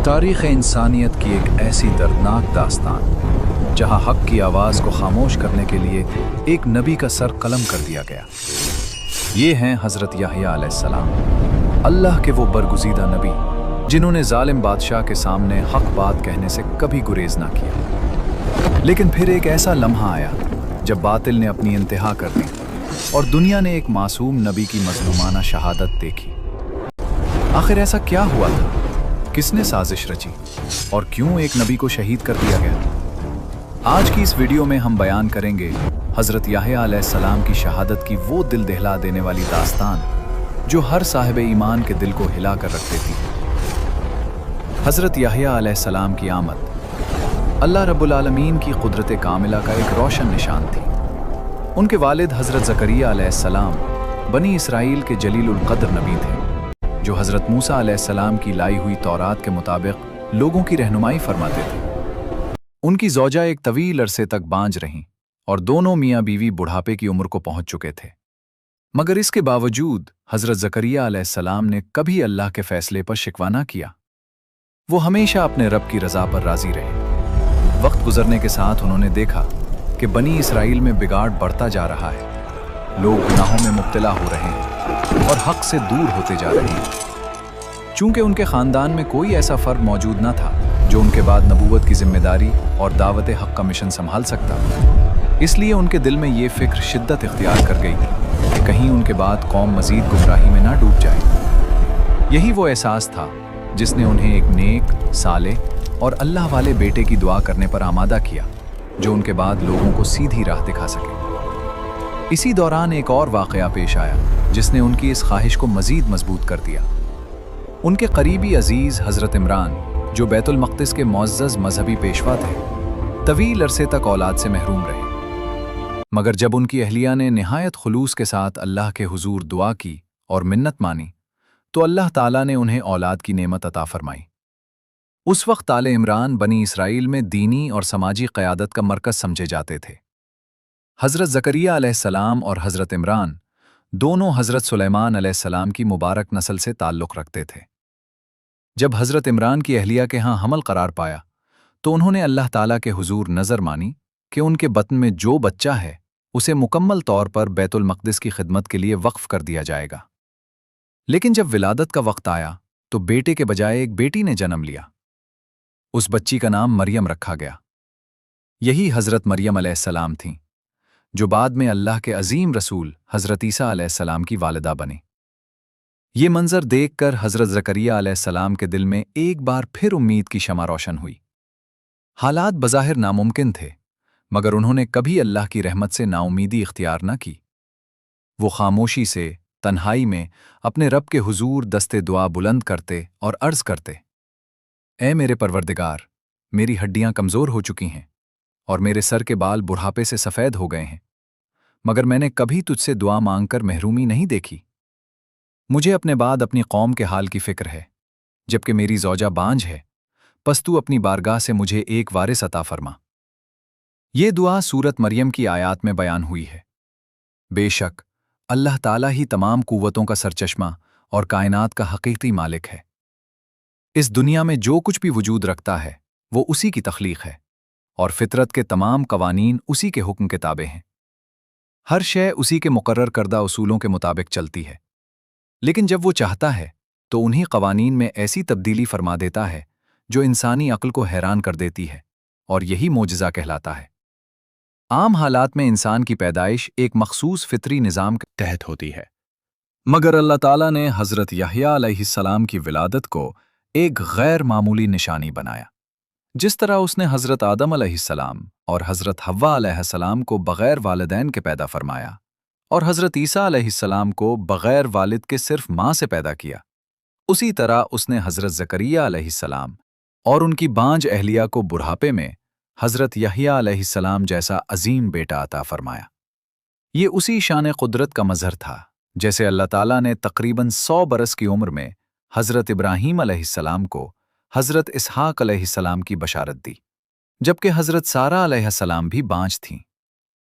تاریخ انسانیت کی ایک ایسی دردناک داستان جہاں حق کی آواز کو خاموش کرنے کے لیے ایک نبی کا سر قلم کر دیا گیا۔ یہ ہیں حضرت یحییٰ علیہ السلام، اللہ کے وہ برگزیدہ نبی جنہوں نے ظالم بادشاہ کے سامنے حق بات کہنے سے کبھی گریز نہ کیا۔ لیکن پھر ایک ایسا لمحہ آیا جب باطل نے اپنی انتہا کر دی اور دنیا نے ایک معصوم نبی کی مظلومانہ شہادت دیکھی۔ آخر ایسا کیا ہوا تھا؟ کس نے سازش رچی اور کیوں ایک نبی کو شہید کر دیا گیا؟ آج کی اس ویڈیو میں ہم بیان کریں گے حضرت یحییٰ علیہ السلام کی شہادت کی وہ دل دہلا دینے والی داستان جو ہر صاحب ایمان کے دل کو ہلا کر رکھ دیتی ہے۔ حضرت یحییٰ علیہ السلام کی آمد اللہ رب العالمین کی قدرت کاملہ کا ایک روشن نشان تھی۔ ان کے والد حضرت زکریا علیہ السلام بنی اسرائیل کے جلیل القدر نبی تھے، جو حضرت موسیٰ علیہ السلام کی لائی ہوئی تورات کے مطابق لوگوں کی رہنمائی فرماتے تھے۔ ان کی زوجہ ایک طویل عرصے تک بانجھ رہیں اور دونوں میاں بیوی بڑھاپے کی عمر کو پہنچ چکے تھے، مگر اس کے باوجود حضرت زکریا علیہ السلام نے کبھی اللہ کے فیصلے پر شکوہ نہ کیا۔ وہ ہمیشہ اپنے رب کی رضا پر راضی رہے۔ وقت گزرنے کے ساتھ انہوں نے دیکھا کہ بنی اسرائیل میں بگاڑ بڑھتا جا رہا ہے، لوگ گناہوں میں مبتلا ہو رہے ہیں اور حق سے دور ہوتے جا رہے ہیں۔ چونکہ ان کے خاندان میں کوئی ایسا فرد موجود نہ تھا جو ان کے بعد نبوت کی ذمہ داری اور دعوت حق کا مشن سنبھال سکتا، اس لیے ان کے دل میں یہ فکر شدت اختیار کر گئی کہ کہیں ان کے بعد قوم مزید گمراہی میں نہ ڈوب جائے۔ یہی وہ احساس تھا جس نے انہیں ایک نیک، صالح اور اللہ والے بیٹے کی دعا کرنے پر آمادہ کیا، جو ان کے بعد لوگوں کو سیدھی راہ دکھا سکے۔ اسی دوران ایک اور واقعہ پیش آیا جس نے ان کی اس خواہش کو مزید مضبوط کر دیا۔ ان کے قریبی عزیز حضرت عمران، جو بیت المقدس کے معزز مذہبی پیشوا تھے، طویل عرصے تک اولاد سے محروم رہے، مگر جب ان کی اہلیہ نے نہایت خلوص کے ساتھ اللہ کے حضور دعا کی اور منت مانی تو اللہ تعالیٰ نے انہیں اولاد کی نعمت عطا فرمائی۔ اس وقت آل عمران بنی اسرائیل میں دینی اور سماجی قیادت کا مرکز سمجھے جاتے تھے۔ حضرت زکریا علیہ السلام اور حضرت عمران دونوں حضرت سلیمان علیہ السلام کی مبارک نسل سے تعلق رکھتے تھے۔ جب حضرت عمران کی اہلیہ کے ہاں حمل قرار پایا تو انہوں نے اللہ تعالیٰ کے حضور نظر مانی کہ ان کے بطن میں جو بچہ ہے اسے مکمل طور پر بیت المقدس کی خدمت کے لیے وقف کر دیا جائے گا۔ لیکن جب ولادت کا وقت آیا تو بیٹے کے بجائے ایک بیٹی نے جنم لیا۔ اس بچی کا نام مریم رکھا گیا۔ یہی حضرت مریم علیہ السلام تھیں جو بعد میں اللہ کے عظیم رسول حضرت عیسیٰ علیہ السلام کی والدہ بنیں۔ یہ منظر دیکھ کر حضرت زکریا علیہ السلام کے دل میں ایک بار پھر امید کی شمع روشن ہوئی۔ حالات بظاہر ناممکن تھے، مگر انہوں نے کبھی اللہ کی رحمت سے ناامیدی اختیار نہ کی۔ وہ خاموشی سے، تنہائی میں اپنے رب کے حضور دستے دعا بلند کرتے اور عرض کرتے، اے میرے پروردگار، میری ہڈیاں کمزور ہو چکی ہیں اور میرے سر کے بال بڑھاپے سے سفید ہو گئے ہیں، مگر میں نے کبھی تجھ سے دعا مانگ کر محرومی نہیں دیکھی۔ مجھے اپنے بعد اپنی قوم کے حال کی فکر ہے، جبکہ میری زوجہ بانجھ ہے، پس تو اپنی بارگاہ سے مجھے ایک وارث عطا فرما۔ یہ دعا سورت مریم کی آیات میں بیان ہوئی ہے۔ بے شک اللہ تعالیٰ ہی تمام قوتوں کا سرچشمہ اور کائنات کا حقیقی مالک ہے۔ اس دنیا میں جو کچھ بھی وجود رکھتا ہے وہ اسی کی تخلیق ہے، اور فطرت کے تمام قوانین اسی کے حکم کے تابع ہیں۔ ہر شے اسی کے مقرر کردہ اصولوں کے مطابق چلتی ہے، لیکن جب وہ چاہتا ہے تو انہی قوانین میں ایسی تبدیلی فرما دیتا ہے جو انسانی عقل کو حیران کر دیتی ہے، اور یہی معجزہ کہلاتا ہے۔ عام حالات میں انسان کی پیدائش ایک مخصوص فطری نظام کے تحت ہوتی ہے، مگر اللہ تعالیٰ نے حضرت یحییٰ علیہ السلام کی ولادت کو ایک غیر معمولی نشانی بنایا۔ جس طرح اس نے حضرت آدم علیہ السلام اور حضرت حوا علیہ السلام کو بغیر والدین کے پیدا فرمایا اور حضرت عیسیٰ علیہ السلام کو بغیر والد کے صرف ماں سے پیدا کیا، اسی طرح اس نے حضرت زکریا علیہ السلام اور ان کی بانجھ اہلیہ کو بڑھاپے میں حضرت یحییٰ علیہ السلام جیسا عظیم بیٹا عطا فرمایا۔ یہ اسی شان قدرت کا مظہر تھا جیسے اللہ تعالیٰ نے تقریباً 100 برس کی عمر میں حضرت ابراہیم علیہ السلام کو حضرت اسحاق علیہ السلام کی بشارت دی، جبکہ حضرت سارہ علیہ السلام بھی بانجھ تھیں۔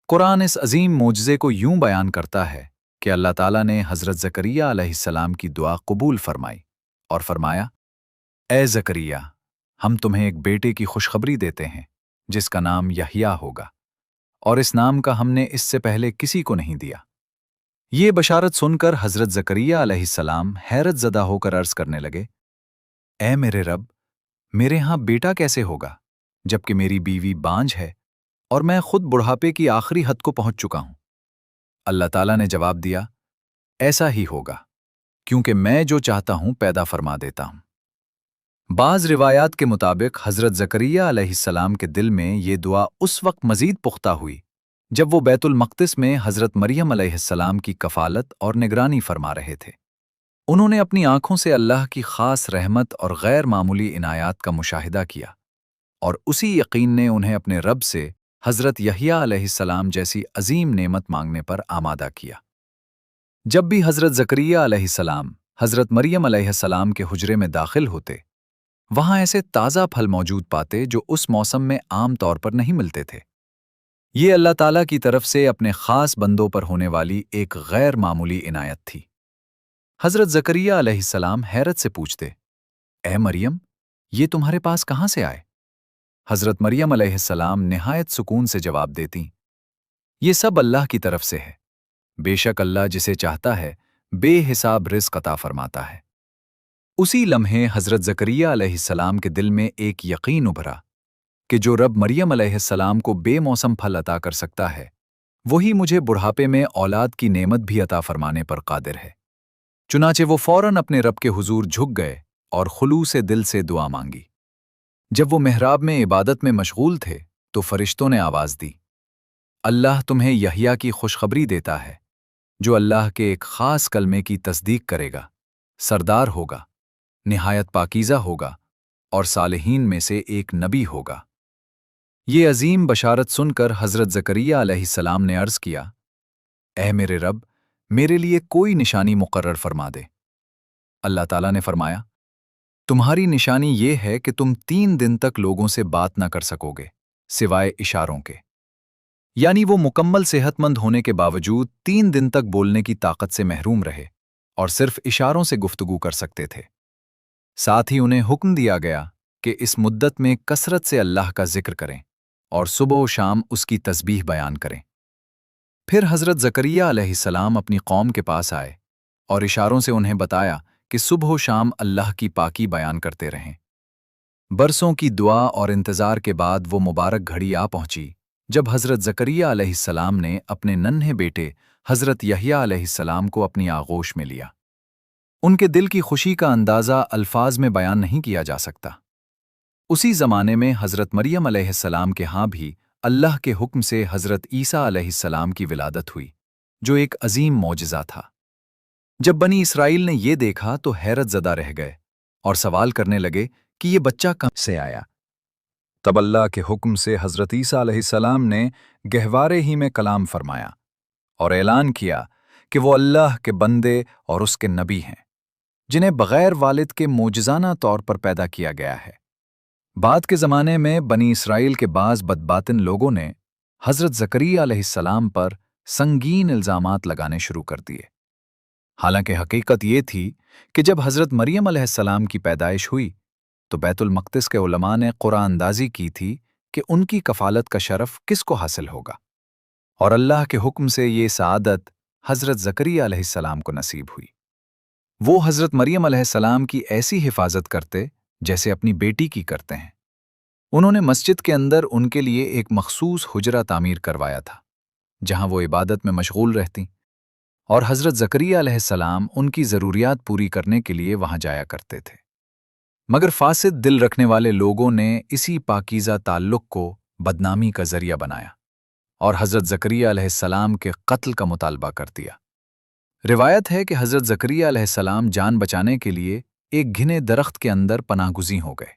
قرآن اس عظیم معجزے کو یوں بیان کرتا ہے کہ اللہ تعالیٰ نے حضرت زکریا علیہ السلام کی دعا قبول فرمائی اور فرمایا، اے زکریا، ہم تمہیں ایک بیٹے کی خوشخبری دیتے ہیں جس کا نام یحییٰ ہوگا، اور اس نام کا ہم نے اس سے پہلے کسی کو نہیں دیا۔ یہ بشارت سن کر حضرت زکریا علیہ السلام حیرت زدہ ہو کر عرض کرنے لگے، اے میرے رب، میرے ہاں بیٹا کیسے ہوگا جبکہ میری بیوی بانجھ ہے اور میں خود بڑھاپے کی آخری حد کو پہنچ چکا ہوں؟ اللہ تعالیٰ نے جواب دیا، ایسا ہی ہوگا کیونکہ میں جو چاہتا ہوں پیدا فرما دیتا ہوں۔ بعض روایات کے مطابق حضرت زکریا علیہ السلام کے دل میں یہ دعا اس وقت مزید پختہ ہوئی جب وہ بیت المقدس میں حضرت مریم علیہ السلام کی کفالت اور نگرانی فرما رہے تھے۔ انہوں نے اپنی آنکھوں سے اللہ کی خاص رحمت اور غیر معمولی عنایات کا مشاہدہ کیا، اور اسی یقین نے انہیں اپنے رب سے حضرت یحییٰ علیہ السلام جیسی عظیم نعمت مانگنے پر آمادہ کیا۔ جب بھی حضرت زکریا علیہ السلام حضرت مریم علیہ السلام کے حجرے میں داخل ہوتے، وہاں ایسے تازہ پھل موجود پاتے جو اس موسم میں عام طور پر نہیں ملتے تھے۔ یہ اللہ تعالیٰ کی طرف سے اپنے خاص بندوں پر ہونے والی ایک غیر معمولی عنایت تھی۔ حضرت زکریا علیہ السلام حیرت سے پوچھتے، اے مریم، یہ تمہارے پاس کہاں سے آئے؟ حضرت مریم علیہ السلام نہایت سکون سے جواب دیتی، یہ سب اللہ کی طرف سے ہے، بے شک اللہ جسے چاہتا ہے بے حساب رزق عطا فرماتا ہے۔ اسی لمحے حضرت زکریا علیہ السلام کے دل میں ایک یقین ابھرا کہ جو رب مریم علیہ السلام کو بے موسم پھل عطا کر سکتا ہے، وہی مجھے بڑھاپے میں اولاد کی نعمت بھی عطا فرمانے پر قادر ہے۔ چنانچہ وہ فوراً اپنے رب کے حضور جھک گئے اور خلوص دل سے دعا مانگی۔ جب وہ محراب میں عبادت میں مشغول تھے تو فرشتوں نے آواز دی، اللہ تمہیں یحییٰ کی خوشخبری دیتا ہے، جو اللہ کے ایک خاص کلمے کی تصدیق کرے گا، سردار ہوگا، نہایت پاکیزہ ہوگا اور صالحین میں سے ایک نبی ہوگا۔ یہ عظیم بشارت سن کر حضرت زکریا علیہ السلام نے عرض کیا، اے میرے رب، میرے لیے کوئی نشانی مقرر فرما دے۔ اللہ تعالیٰ نے فرمایا، تمہاری نشانی یہ ہے کہ تم 3 دن تک لوگوں سے بات نہ کر سکو گے سوائے اشاروں کے، یعنی وہ مکمل صحت مند ہونے کے باوجود 3 دن تک بولنے کی طاقت سے محروم رہے اور صرف اشاروں سے گفتگو کر سکتے تھے۔ ساتھ ہی انہیں حکم دیا گیا کہ اس مدت میں کثرت سے اللہ کا ذکر کریں اور صبح و شام اس کی تسبیح بیان کریں۔ پھر حضرت زکریا علیہ السلام اپنی قوم کے پاس آئے اور اشاروں سے انہیں بتایا کہ صبح و شام اللہ کی پاکی بیان کرتے رہیں۔ برسوں کی دعا اور انتظار کے بعد وہ مبارک گھڑی آ پہنچی جب حضرت زکریا علیہ السلام نے اپنے ننھے بیٹے حضرت یحییٰ علیہ السلام کو اپنی آغوش میں لیا۔ ان کے دل کی خوشی کا اندازہ الفاظ میں بیان نہیں کیا جا سکتا۔ اسی زمانے میں حضرت مریم علیہ السلام کے ہاں بھی اللہ کے حکم سے حضرت عیسیٰ علیہ السلام کی ولادت ہوئی، جو ایک عظیم معجزہ تھا۔ جب بنی اسرائیل نے یہ دیکھا تو حیرت زدہ رہ گئے اور سوال کرنے لگے کہ یہ بچہ کہاں سے آیا؟ تب اللہ کے حکم سے حضرت عیسیٰ علیہ السلام نے گہوارے ہی میں کلام فرمایا اور اعلان کیا کہ وہ اللہ کے بندے اور اس کے نبی ہیں، جنہیں بغیر والد کے معجزانہ طور پر پیدا کیا گیا ہے۔ بعد کے زمانے میں بنی اسرائیل کے بعض بدباطن لوگوں نے حضرت زکریا علیہ السلام پر سنگین الزامات لگانے شروع کر دیے، حالانکہ حقیقت یہ تھی کہ جب حضرت مریم علیہ السلام کی پیدائش ہوئی تو بیت المقدس کے علماء نے قرآن اندازی کی تھی کہ ان کی کفالت کا شرف کس کو حاصل ہوگا، اور اللہ کے حکم سے یہ سعادت حضرت زکریا علیہ السلام کو نصیب ہوئی۔ وہ حضرت مریم علیہ السلام کی ایسی حفاظت کرتے جیسے اپنی بیٹی کی کرتے ہیں۔ انہوں نے مسجد کے اندر ان کے لیے ایک مخصوص حجرہ تعمیر کروایا تھا جہاں وہ عبادت میں مشغول رہتیں، اور حضرت زکریا علیہ السلام ان کی ضروریات پوری کرنے کے لیے وہاں جایا کرتے تھے۔ مگر فاسد دل رکھنے والے لوگوں نے اسی پاکیزہ تعلق کو بدنامی کا ذریعہ بنایا اور حضرت زکریا علیہ السلام کے قتل کا مطالبہ کر دیا۔ روایت ہے کہ حضرت زکریا علیہ السلام جان بچانے کے لیے ایک گھنے درخت کے اندر پناہ گزیں ہو گئے۔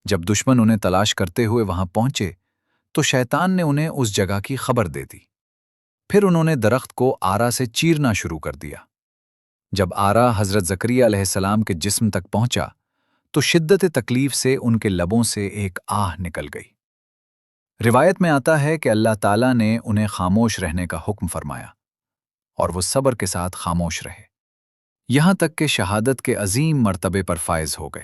جب دشمن انہیں تلاش کرتے ہوئے وہاں پہنچے تو شیطان نے انہیں اس جگہ کی خبر دے دی۔ پھر انہوں نے درخت کو آرا سے چیرنا شروع کر دیا۔ جب آرا حضرت زکریا علیہ السلام کے جسم تک پہنچا تو شدت تکلیف سے ان کے لبوں سے ایک آہ نکل گئی۔ روایت میں آتا ہے کہ اللہ تعالیٰ نے انہیں خاموش رہنے کا حکم فرمایا اور وہ صبر کے ساتھ خاموش رہے، یہاں تک کہ شہادت کے عظیم مرتبے پر فائز ہو گئے۔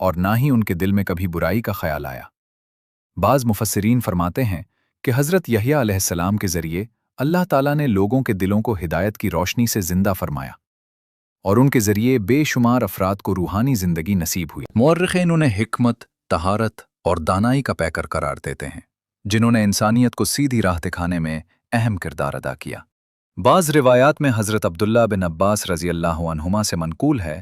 اور نہ ہی ان کے دل میں کبھی برائی کا خیال آیا۔ بعض مفسرین فرماتے ہیں کہ حضرت یحییٰ علیہ السلام کے ذریعے اللہ تعالیٰ نے لوگوں کے دلوں کو ہدایت کی روشنی سے زندہ فرمایا اور ان کے ذریعے بے شمار افراد کو روحانی زندگی نصیب ہوئی۔ مورخین انہیں حکمت، طہارت اور دانائی کا پیکر قرار دیتے ہیں، جنہوں نے انسانیت کو سیدھی راہ دکھانے میں اہم کردار ادا کیا۔ بعض روایات میں حضرت عبداللہ بن عباس رضی اللہ عنہما سے منقول ہے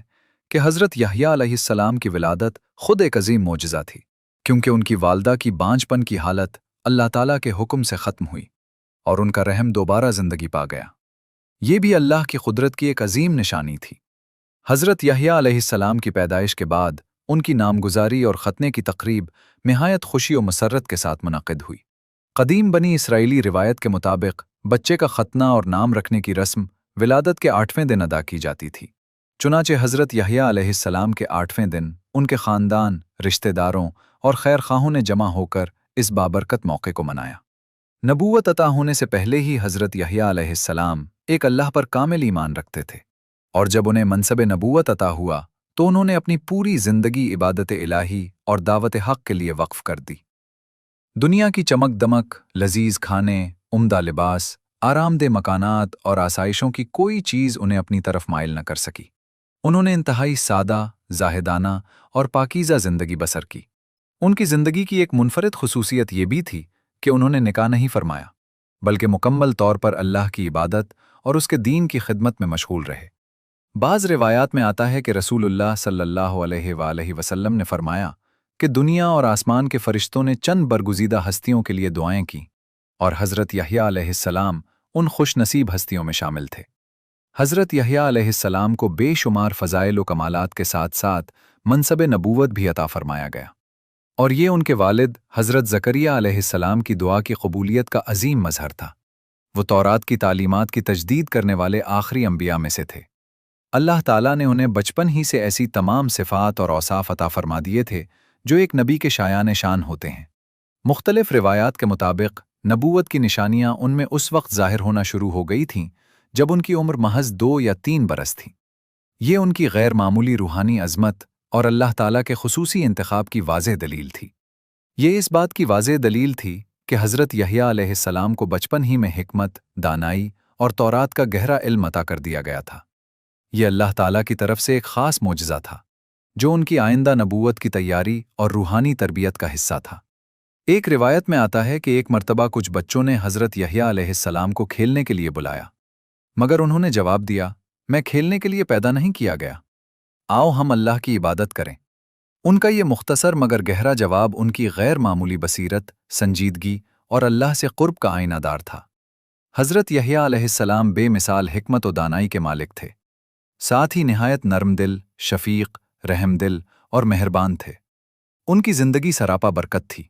کہ حضرت یحییٰ علیہ السلام کی ولادت خود ایک عظیم معجزہ تھی، کیونکہ ان کی والدہ کی بانجھ پن کی حالت اللہ تعالیٰ کے حکم سے ختم ہوئی اور ان کا رحم دوبارہ زندگی پا گیا۔ یہ بھی اللہ کی قدرت کی ایک عظیم نشانی تھی۔ حضرت یحییٰ علیہ السلام کی پیدائش کے بعد ان کی نامگزاری اور ختنے کی تقریب نہایت خوشی و مسرت کے ساتھ منعقد ہوئی۔ قدیم بنی اسرائیلی روایت کے مطابق بچے کا ختنہ اور نام رکھنے کی رسم ولادت کے 8ویں دن ادا کی جاتی تھی۔ چنانچہ حضرت یحییٰ علیہ السلام کے 8ویں دن ان کے خاندان، رشتہ داروں اور خیر خواہوں نے جمع ہو کر اس بابرکت موقع کو منایا۔ نبوت عطا ہونے سے پہلے ہی حضرت یحییٰ علیہ السلام ایک اللہ پر کامل ایمان رکھتے تھے، اور جب انہیں منصب نبوت عطا ہوا تو انہوں نے اپنی پوری زندگی عبادت الہی اور دعوت حق کے لیے وقف کر دی۔ دنیا کی چمک دمک، لذیذ کھانے، عمدہ لباس، آرام دہ مکانات اور آسائشوں کی کوئی چیز انہیں اپنی طرف مائل نہ کر سکی۔ انہوں نے انتہائی سادہ، زاہدانہ اور پاکیزہ زندگی بسر کی۔ ان کی زندگی کی ایک منفرد خصوصیت یہ بھی تھی کہ انہوں نے نکاح نہیں فرمایا، بلکہ مکمل طور پر اللہ کی عبادت اور اس کے دین کی خدمت میں مشغول رہے۔ بعض روایات میں آتا ہے کہ رسول اللہ صلی اللہ علیہ وآلہ وسلم نے فرمایا کہ دنیا اور آسمان کے فرشتوں نے چند برگزیدہ ہستیوں کے لیے دعائیں کیں، اور حضرت یحییٰ علیہ السلام ان خوش نصیب ہستیوں میں شامل تھے۔ حضرت یحییٰ علیہ السلام کو بے شمار فضائل و کمالات کے ساتھ ساتھ منصب نبوت بھی عطا فرمایا گیا، اور یہ ان کے والد حضرت زکریا علیہ السلام کی دعا کی قبولیت کا عظیم مظہر تھا۔ وہ تورات کی تعلیمات کی تجدید کرنے والے آخری انبیاء میں سے تھے۔ اللہ تعالیٰ نے انہیں بچپن ہی سے ایسی تمام صفات اور اوصاف عطا فرما دیے تھے جو ایک نبی کے شایان شان ہوتے ہیں۔ مختلف روایات کے مطابق نبوت کی نشانیاں ان میں اس وقت ظاہر ہونا شروع ہو گئی تھیں جب ان کی عمر محض 2 یا 3 برس تھی۔ یہ ان کی غیر معمولی روحانی عظمت اور اللہ تعالیٰ کے خصوصی انتخاب کی واضح دلیل تھی۔ یہ اس بات کی واضح دلیل تھی کہ حضرت یحییٰ علیہ السلام کو بچپن ہی میں حکمت، دانائی اور تورات کا گہرا علم عطا کر دیا گیا تھا۔ یہ اللہ تعالیٰ کی طرف سے ایک خاص معجزہ تھا جو ان کی آئندہ نبوت کی تیاری اور روحانی تربیت کا حصہ تھا۔ ایک روایت میں آتا ہے کہ ایک مرتبہ کچھ بچوں نے حضرت یحییٰ علیہ السلام کو کھیلنے کے لیے بلایا، مگر انہوں نے جواب دیا، میں کھیلنے کے لیے پیدا نہیں کیا گیا، آؤ ہم اللہ کی عبادت کریں۔ ان کا یہ مختصر مگر گہرا جواب ان کی غیر معمولی بصیرت، سنجیدگی اور اللہ سے قرب کا آئینہ دار تھا۔ حضرت یحییٰ علیہ السلام بے مثال حکمت و دانائی کے مالک تھے، ساتھ ہی نہایت نرم دل، شفیق، رحم دل اور مہربان تھے۔ ان کی زندگی سراپا برکت تھی۔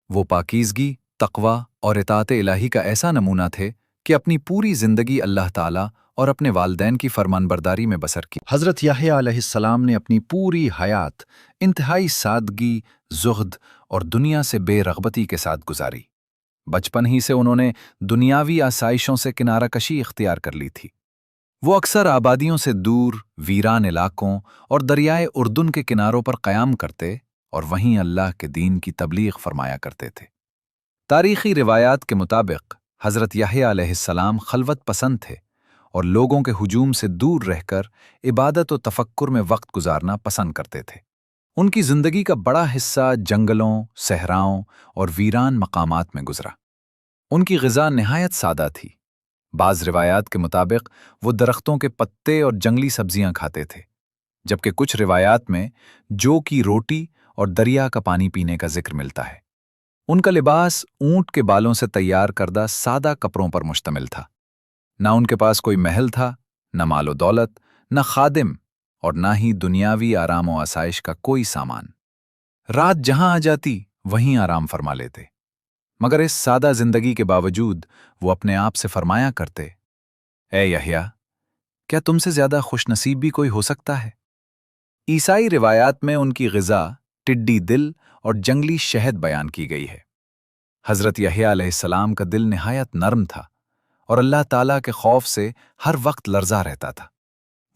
وہ پاکیزگی، تقوی اور اطاعت الہی کا ایسا نمونہ تھے کہ اپنی پوری زندگی اللہ تعالیٰ اور اپنے والدین کی فرمانبرداری میں بسر کی۔ حضرت یحییٰ علیہ السلام نے اپنی پوری حیات انتہائی سادگی، زہد اور دنیا سے بے رغبتی کے ساتھ گزاری۔ بچپن ہی سے انہوں نے دنیاوی آسائشوں سے کنارہ کشی اختیار کر لی تھی۔ وہ اکثر آبادیوں سے دور، ویران علاقوں اور دریائے اردن کے کناروں پر قیام کرتے اور وہیں اللہ کے دین کی تبلیغ فرمایا کرتے تھے۔ تاریخی روایات کے مطابق حضرت یحییٰ علیہ السلام خلوت پسند تھے اور لوگوں کے ہجوم سے دور رہ کر عبادت و تفکر میں وقت گزارنا پسند کرتے تھے۔ ان کی زندگی کا بڑا حصہ جنگلوں، صحراؤں اور ویران مقامات میں گزرا۔ ان کی غذا نہایت سادہ تھی۔ بعض روایات کے مطابق وہ درختوں کے پتے اور جنگلی سبزیاں کھاتے تھے، جبکہ کچھ روایات میں جو کی روٹی اور دریا کا پانی پینے کا ذکر ملتا ہے۔ ان کا لباس اونٹ کے بالوں سے تیار کردہ سادہ کپڑوں پر مشتمل تھا۔ نہ ان کے پاس کوئی محل تھا، نہ مال و دولت، نہ خادم، اور نہ ہی دنیاوی آرام و آسائش کا کوئی سامان۔ رات جہاں آ جاتی وہیں آرام فرما لیتے، مگر اس سادہ زندگی کے باوجود وہ اپنے آپ سے فرمایا کرتے، اے یحییٰ، کیا تم سے زیادہ خوش نصیب بھی کوئی ہو سکتا ہے؟ عیسائی روایات میں ان کی غذا ٹڈی دل اور جنگلی شہد بیان کی گئی ہے۔ حضرت یحییٰ علیہ السلام کا دل نہایت نرم تھا اور اللہ تعالیٰ کے خوف سے ہر وقت لرزا رہتا تھا۔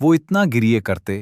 وہ اتنا گریے کرتے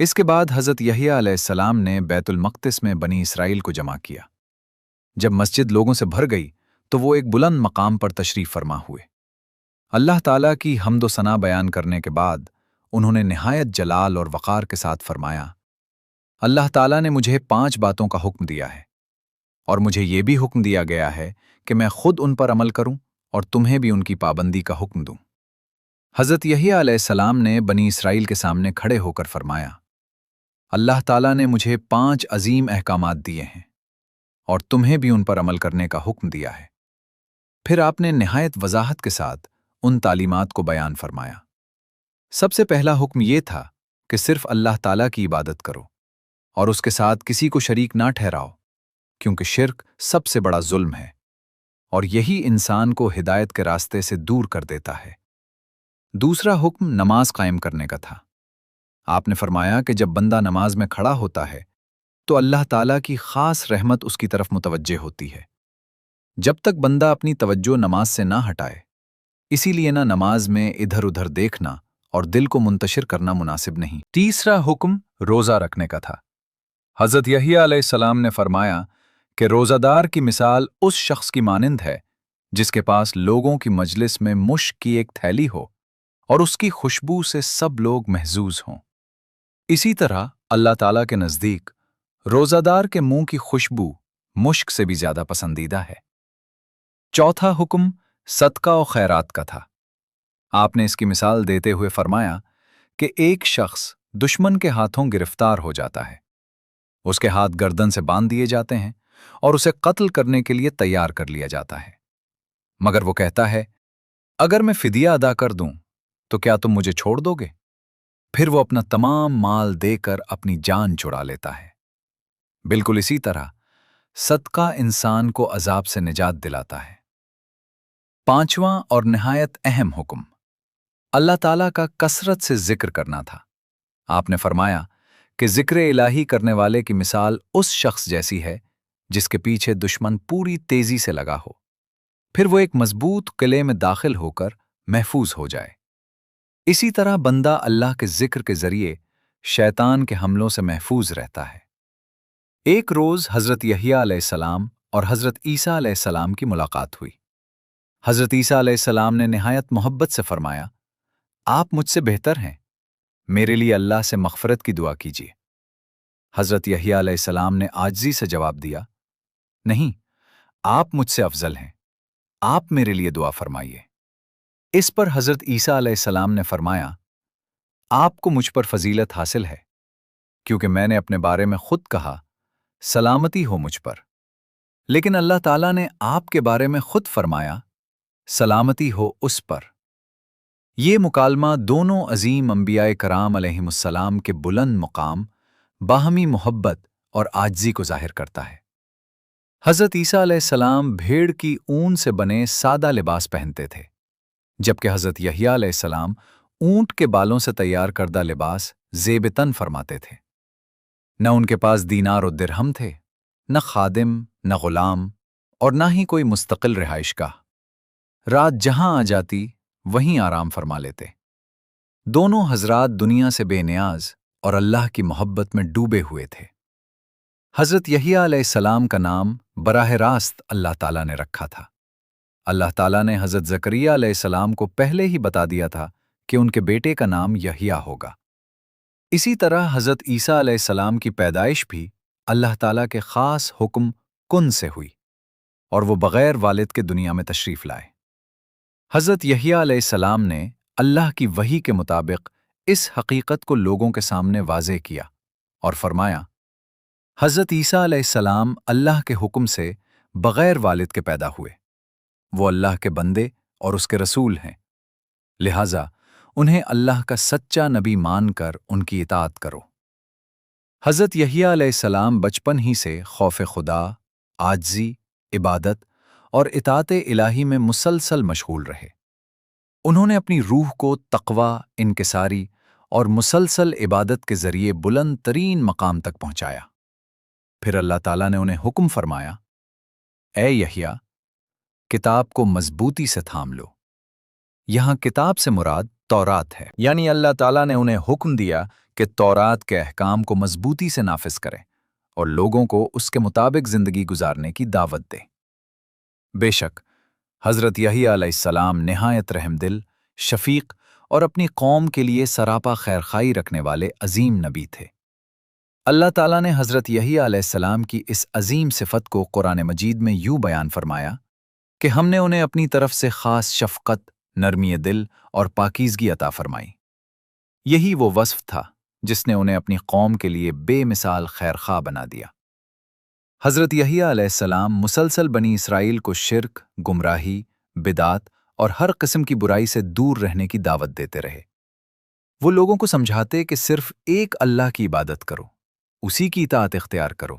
اس کے بعد حضرت یحییٰ علیہ السلام نے بیت المقدس میں بنی اسرائیل کو جمع کیا۔ جب مسجد لوگوں سے بھر گئی تو وہ ایک بلند مقام پر تشریف فرما ہوئے۔ اللہ تعالیٰ کی حمد و ثنا بیان کرنے کے بعد انہوں نے نہایت جلال اور وقار کے ساتھ فرمایا، اللہ تعالیٰ نے مجھے 5 باتوں کا حکم دیا ہے، اور مجھے یہ بھی حکم دیا گیا ہے کہ میں خود ان پر عمل کروں اور تمہیں بھی ان کی پابندی کا حکم دوں۔ حضرت یحییٰ علیہ السلام نے بنی اسرائیل کے سامنے کھڑے ہو کر فرمایا، اللہ تعالیٰ نے مجھے 5 عظیم احکامات دیے ہیں اور تمہیں بھی ان پر عمل کرنے کا حکم دیا ہے۔ پھر آپ نے نہایت وضاحت کے ساتھ ان تعلیمات کو بیان فرمایا۔ سب سے پہلا حکم یہ تھا کہ صرف اللہ تعالیٰ کی عبادت کرو اور اس کے ساتھ کسی کو شریک نہ ٹھہراؤ، کیونکہ شرک سب سے بڑا ظلم ہے اور یہی انسان کو ہدایت کے راستے سے دور کر دیتا ہے۔ دوسرا حکم نماز قائم کرنے کا تھا۔ آپ نے فرمایا کہ جب بندہ نماز میں کھڑا ہوتا ہے تو اللہ تعالیٰ کی خاص رحمت اس کی طرف متوجہ ہوتی ہے، جب تک بندہ اپنی توجہ نماز سے نہ ہٹائے۔ اسی لیے نہ نماز میں ادھر ادھر دیکھنا اور دل کو منتشر کرنا مناسب نہیں۔ تیسرا حکم روزہ رکھنے کا تھا۔ حضرت یحییٰ علیہ السلام نے فرمایا کہ روزہ دار کی مثال اس شخص کی مانند ہے جس کے پاس لوگوں کی مجلس میں مشک کی ایک تھیلی ہو اور اس کی خوشبو سے سب لوگ محظوظ ہوں۔ اسی طرح اللہ تعالیٰ کے نزدیک روزہ دار کے منہ کی خوشبو مشک سے بھی زیادہ پسندیدہ ہے۔ چوتھا حکم صدقہ و خیرات کا تھا۔ آپ نے اس کی مثال دیتے ہوئے فرمایا کہ ایک شخص دشمن کے ہاتھوں گرفتار ہو جاتا ہے، اس کے ہاتھ گردن سے باندھ دیے جاتے ہیں اور اسے قتل کرنے کے لیے تیار کر لیا جاتا ہے، مگر وہ کہتا ہے، اگر میں فدیہ ادا کر دوں تو کیا تم مجھے چھوڑ دو گے؟ پھر وہ اپنا تمام مال دے کر اپنی جان چھڑا لیتا ہے۔ بالکل اسی طرح صدقہ انسان کو عذاب سے نجات دلاتا ہے۔ پانچواں اور نہایت اہم حکم اللہ تعالیٰ کا کثرت سے ذکر کرنا تھا۔ آپ نے فرمایا کہ ذکر الہی کرنے والے کی مثال اس شخص جیسی ہے جس کے پیچھے دشمن پوری تیزی سے لگا ہو، پھر وہ ایک مضبوط قلعے میں داخل ہو کر محفوظ ہو جائے۔ اسی طرح بندہ اللہ کے ذکر کے ذریعے شیطان کے حملوں سے محفوظ رہتا ہے۔ ایک روز حضرت یحییٰ علیہ السلام اور حضرت عیسیٰ علیہ السلام کی ملاقات ہوئی۔ حضرت عیسیٰ علیہ السلام نے نہایت محبت سے فرمایا، آپ مجھ سے بہتر ہیں، میرے لیے اللہ سے مغفرت کی دعا کیجیے۔ حضرت یحییٰ علیہ السلام نے عاجزی سے جواب دیا، نہیں، آپ مجھ سے افضل ہیں، آپ میرے لیے دعا فرمائیے۔ اس پر حضرت عیسیٰ علیہ السلام نے فرمایا، آپ کو مجھ پر فضیلت حاصل ہے، کیونکہ میں نے اپنے بارے میں خود کہا، سلامتی ہو مجھ پر، لیکن اللہ تعالیٰ نے آپ کے بارے میں خود فرمایا، سلامتی ہو اس پر۔ یہ مکالمہ دونوں عظیم انبیاء کرام علیہم السلام کے بلند مقام، باہمی محبت اور عاجزی کو ظاہر کرتا ہے۔ حضرت عیسیٰ علیہ السلام بھیڑ کی اون سے بنے سادہ لباس پہنتے تھے، جبکہ حضرت یحییٰ علیہ السلام اونٹ کے بالوں سے تیار کردہ لباس زیب تن فرماتے تھے۔ نہ ان کے پاس دینار و درہم تھے، نہ خادم، نہ غلام، اور نہ ہی کوئی مستقل رہائش گاہ۔ رات جہاں آ جاتی وہیں آرام فرما لیتے۔ دونوں حضرات دنیا سے بے نیاز اور اللہ کی محبت میں ڈوبے ہوئے تھے۔ حضرت یحییٰ علیہ السلام کا نام براہ راست اللہ تعالیٰ نے رکھا تھا۔ اللہ تعالیٰ نے حضرت زکریا علیہ السلام کو پہلے ہی بتا دیا تھا کہ ان کے بیٹے کا نام یحییٰ ہوگا۔ اسی طرح حضرت عیسیٰ علیہ السلام کی پیدائش بھی اللہ تعالیٰ کے خاص حکم کن سے ہوئی اور وہ بغیر والد کے دنیا میں تشریف لائے۔ حضرت یحییٰ علیہ السلام نے اللہ کی وحی کے مطابق اس حقیقت کو لوگوں کے سامنے واضح کیا اور فرمایا، حضرت عیسیٰ علیہ السلام اللہ کے حکم سے بغیر والد کے پیدا ہوئے، وہ اللہ کے بندے اور اس کے رسول ہیں، لہٰذا انہیں اللہ کا سچا نبی مان کر ان کی اطاعت کرو۔ حضرت یحییٰ علیہ السلام بچپن ہی سے خوف خدا، عاجزی، عبادت اور اطاعت الہی میں مسلسل مشغول رہے۔ انہوں نے اپنی روح کو تقوی، انکساری اور مسلسل عبادت کے ذریعے بلند ترین مقام تک پہنچایا۔ پھر اللہ تعالیٰ نے انہیں حکم فرمایا، اے یحییٰ، کتاب کو مضبوطی سے تھام لو۔ یہاں کتاب سے مراد تورات ہے، یعنی اللہ تعالیٰ نے انہیں حکم دیا کہ تورات کے احکام کو مضبوطی سے نافذ کریں اور لوگوں کو اس کے مطابق زندگی گزارنے کی دعوت دیں۔ بے شک حضرت یحییٰ علیہ السلام نہایت رحم دل، شفیق اور اپنی قوم کے لیے سراپا خیرخواہی رکھنے والے عظیم نبی تھے۔ اللہ تعالیٰ نے حضرت یحییٰ علیہ السلام کی اس عظیم صفت کو قرآن مجید میں یوں بیان فرمایا کہ ہم نے انہیں اپنی طرف سے خاص شفقت، نرمی دل اور پاکیزگی عطا فرمائی۔ یہی وہ وصف تھا جس نے انہیں اپنی قوم کے لیے بے مثال خیرخواہ بنا دیا۔ حضرت یحییٰ علیہ السلام مسلسل بنی اسرائیل کو شرک، گمراہی، بدعت اور ہر قسم کی برائی سے دور رہنے کی دعوت دیتے رہے۔ وہ لوگوں کو سمجھاتے کہ صرف ایک اللہ کی عبادت کرو، اسی کی اطاعت اختیار کرو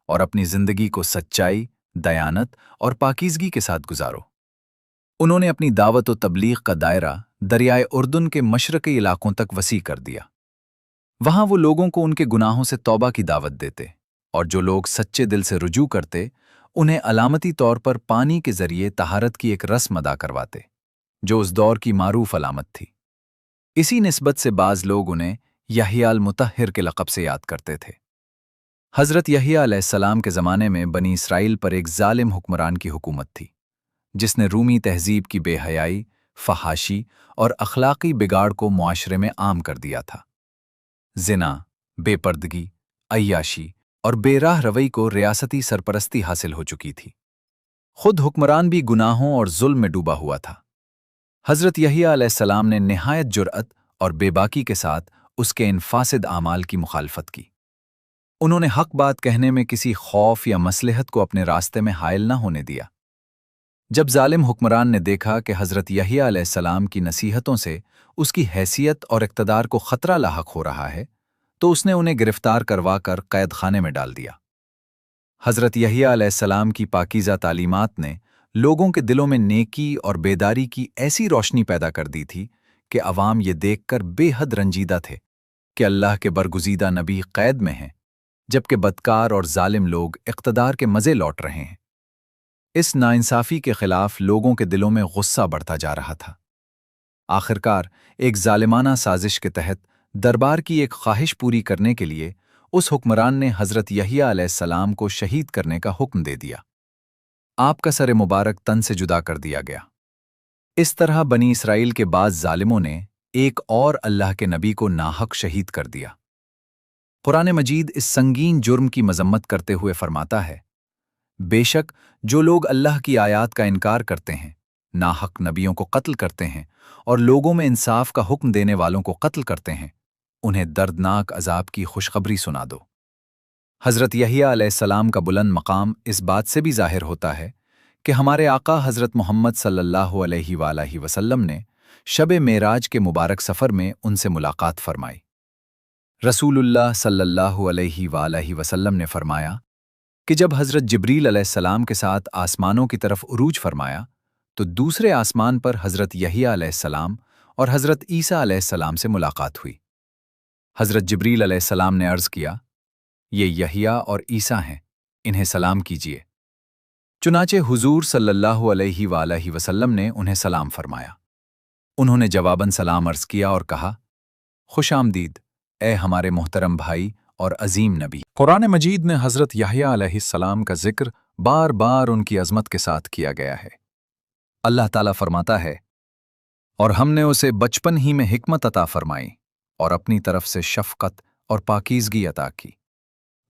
اور اپنی زندگی کو سچائی، دیانت اور پاکیزگی کے ساتھ گزارو۔ انہوں نے اپنی دعوت و تبلیغ کا دائرہ دریائے اردن کے مشرقی علاقوں تک وسیع کر دیا۔ وہاں وہ لوگوں کو ان کے گناہوں سے توبہ کی دعوت دیتے اور جو لوگ سچے دل سے رجوع کرتے انہیں علامتی طور پر پانی کے ذریعے طہارت کی ایک رسم ادا کرواتے، جو اس دور کی معروف علامت تھی۔ اسی نسبت سے بعض لوگ انہیں یحییٰ المطہر کے لقب سے یاد کرتے تھے۔ حضرت یحییٰ علیہ السلام کے زمانے میں بنی اسرائیل پر ایک ظالم حکمران کی حکومت تھی، جس نے رومی تہذیب کی بے حیائی، فحاشی اور اخلاقی بگاڑ کو معاشرے میں عام کر دیا تھا۔ زنا، بے پردگی، عیاشی اور بے راہ روی کو ریاستی سرپرستی حاصل ہو چکی تھی۔ خود حکمران بھی گناہوں اور ظلم میں ڈوبا ہوا تھا۔ حضرت یحییٰ علیہ السلام نے نہایت جرأت اور بے باکی کے ساتھ اس کے ان فاسد اعمال کی مخالفت کی۔ انہوں نے حق بات کہنے میں کسی خوف یا مصلحت کو اپنے راستے میں حائل نہ ہونے دیا۔ جب ظالم حکمران نے دیکھا کہ حضرت یحییٰ علیہ السلام کی نصیحتوں سے اس کی حیثیت اور اقتدار کو خطرہ لاحق ہو رہا ہے، تو اس نے انہیں گرفتار کروا کر قید خانے میں ڈال دیا۔ حضرت یحییٰ علیہ السلام کی پاکیزہ تعلیمات نے لوگوں کے دلوں میں نیکی اور بیداری کی ایسی روشنی پیدا کر دی تھی کہ عوام یہ دیکھ کر بے حد رنجیدہ تھے کہ اللہ کے برگزیدہ نبی قید میں ہیں، جبکہ بدکار اور ظالم لوگ اقتدار کے مزے لوٹ رہے ہیں۔ اس ناانصافی کے خلاف لوگوں کے دلوں میں غصہ بڑھتا جا رہا تھا۔ آخرکار ایک ظالمانہ سازش کے تحت دربار کی ایک خواہش پوری کرنے کے لیے اس حکمران نے حضرت یحییٰ علیہ السلام کو شہید کرنے کا حکم دے دیا۔ آپ کا سر مبارک تن سے جدا کر دیا گیا۔ اس طرح بنی اسرائیل کے بعض ظالموں نے ایک اور اللہ کے نبی کو ناحق شہید کر دیا۔ قرآن مجید اس سنگین جرم کی مذمت کرتے ہوئے فرماتا ہے، بے شک جو لوگ اللہ کی آیات کا انکار کرتے ہیں، ناحق نبیوں کو قتل کرتے ہیں اور لوگوں میں انصاف کا حکم دینے والوں کو قتل کرتے ہیں، انہیں دردناک عذاب کی خوشخبری سنا دو۔ حضرت یحییٰ علیہ السلام کا بلند مقام اس بات سے بھی ظاہر ہوتا ہے کہ ہمارے آقا حضرت محمد صلی اللہ علیہ وآلہ وسلم نے شب معراج کے مبارک سفر میں ان سے ملاقات فرمائی۔ رسول اللہ صلی اللہ علیہ وآلہ وسلم نے فرمایا کہ جب حضرت جبریل علیہ السلام کے ساتھ آسمانوں کی طرف عروج فرمایا تو دوسرے آسمان پر حضرت یحییٰ علیہ السلام اور حضرت عیسیٰ علیہ السلام سے ملاقات ہوئی۔ حضرت جبریل علیہ السلام نے عرض کیا، یہ یحییٰ اور عیسیٰ ہیں، انہیں سلام کیجیے۔ چنانچہ حضور صلی اللہ علیہ وآلہ وسلم نے انہیں سلام فرمایا۔ انہوں نے جواباً سلام عرض کیا اور کہا، خوش آمدید اے ہمارے محترم بھائی اور عظیم نبی۔ قرآن مجید نے حضرت یحییٰ علیہ السلام کا ذکر بار بار ان کی عظمت کے ساتھ کیا گیا ہے۔ اللہ تعالیٰ فرماتا ہے، اور ہم نے اسے بچپن ہی میں حکمت عطا فرمائی اور اپنی طرف سے شفقت اور پاکیزگی عطا کی،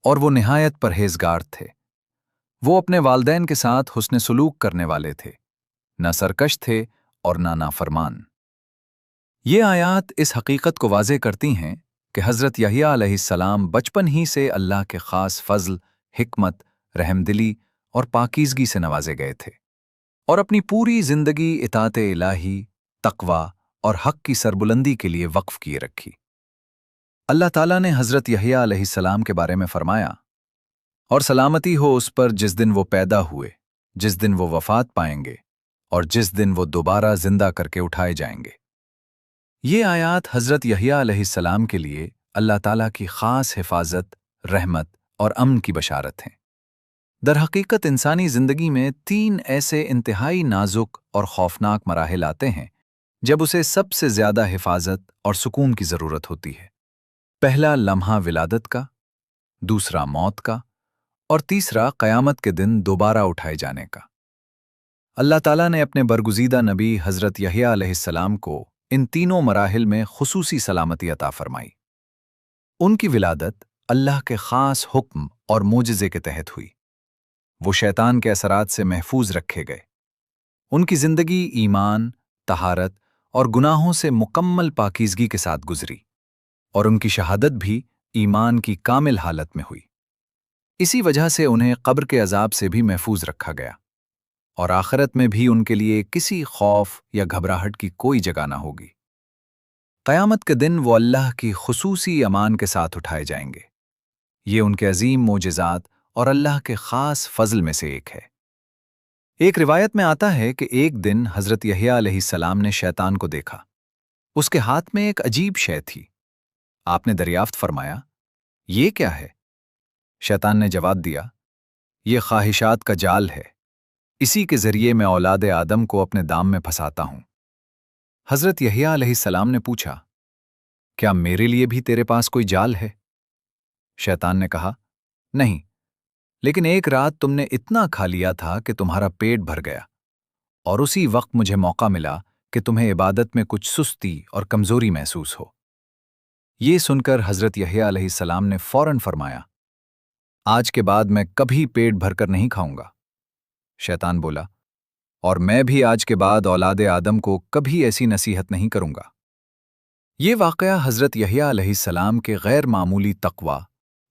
اور وہ نہایت پرہیزگار تھے۔ وہ اپنے والدین کے ساتھ حسن سلوک کرنے والے تھے، نہ سرکش تھے اور نہ نافرمان۔ یہ آیات اس حقیقت کو واضح کرتی ہیں کہ حضرت یحییٰ علیہ السلام بچپن ہی سے اللہ کے خاص فضل، حکمت، رحمدلی اور پاکیزگی سے نوازے گئے تھے، اور اپنی پوری زندگی اطاعت الہی، تقوی اور حق کی سربلندی کے لیے وقف کیے رکھی۔ اللہ تعالیٰ نے حضرت یحییٰ علیہ السلام کے بارے میں فرمایا، اور سلامتی ہو اس پر جس دن وہ پیدا ہوئے، جس دن وہ وفات پائیں گے اور جس دن وہ دوبارہ زندہ کر کے اٹھائے جائیں گے۔ یہ آیات حضرت یحییٰ علیہ السلام کے لیے اللہ تعالیٰ کی خاص حفاظت، رحمت اور امن کی بشارت ہیں۔ در حقیقت انسانی زندگی میں 3 ایسے انتہائی نازک اور خوفناک مراحل آتے ہیں جب اسے سب سے زیادہ حفاظت اور سکون کی ضرورت ہوتی ہے۔ پہلا لمحہ ولادت کا، دوسرا موت کا، اور تیسرا قیامت کے دن دوبارہ اٹھائے جانے کا۔ اللہ تعالیٰ نے اپنے برگزیدہ نبی حضرت یحییٰ علیہ السلام کو ان تینوں مراحل میں خصوصی سلامتی عطا فرمائی۔ ان کی ولادت اللہ کے خاص حکم اور معجزے کے تحت ہوئی۔ وہ شیطان کے اثرات سے محفوظ رکھے گئے۔ ان کی زندگی ایمان، طہارت اور گناہوں سے مکمل پاکیزگی کے ساتھ گزری، اور ان کی شہادت بھی ایمان کی کامل حالت میں ہوئی۔ اسی وجہ سے انہیں قبر کے عذاب سے بھی محفوظ رکھا گیا، اور آخرت میں بھی ان کے لیے کسی خوف یا گھبراہٹ کی کوئی جگہ نہ ہوگی۔ قیامت کے دن وہ اللہ کی خصوصی امان کے ساتھ اٹھائے جائیں گے۔ یہ ان کے عظیم معجزات اور اللہ کے خاص فضل میں سے ایک ہے۔ ایک روایت میں آتا ہے کہ ایک دن حضرت یحییٰ علیہ السلام نے شیطان کو دیکھا۔ اس کے ہاتھ میں ایک عجیب شے تھی۔ آپ نے دریافت فرمایا، یہ کیا ہے؟ شیطان نے جواب دیا، یہ خواہشات کا جال ہے، اسی کے ذریعے میں اولاد آدم کو اپنے دام میں پھنساتا ہوں۔ حضرت یحییٰ علیہ السلام نے پوچھا، کیا میرے لیے بھی تیرے پاس کوئی جال ہے؟ شیطان نے کہا، نہیں، لیکن ایک رات تم نے اتنا کھا لیا تھا کہ تمہارا پیٹ بھر گیا، اور اسی وقت مجھے موقع ملا کہ تمہیں عبادت میں کچھ سستی اور کمزوری محسوس ہو۔ یہ سن کر حضرت یحییٰ علیہ السلام نے فوراً فرمایا، آج کے بعد میں کبھی پیٹ بھر کر نہیں کھاؤں گا۔ شیطان بولا، اور میں بھی آج کے بعد اولاد آدم کو کبھی ایسی نصیحت نہیں کروں گا۔ یہ واقعہ حضرت یحییٰ علیہ السلام کے غیر معمولی تقوی،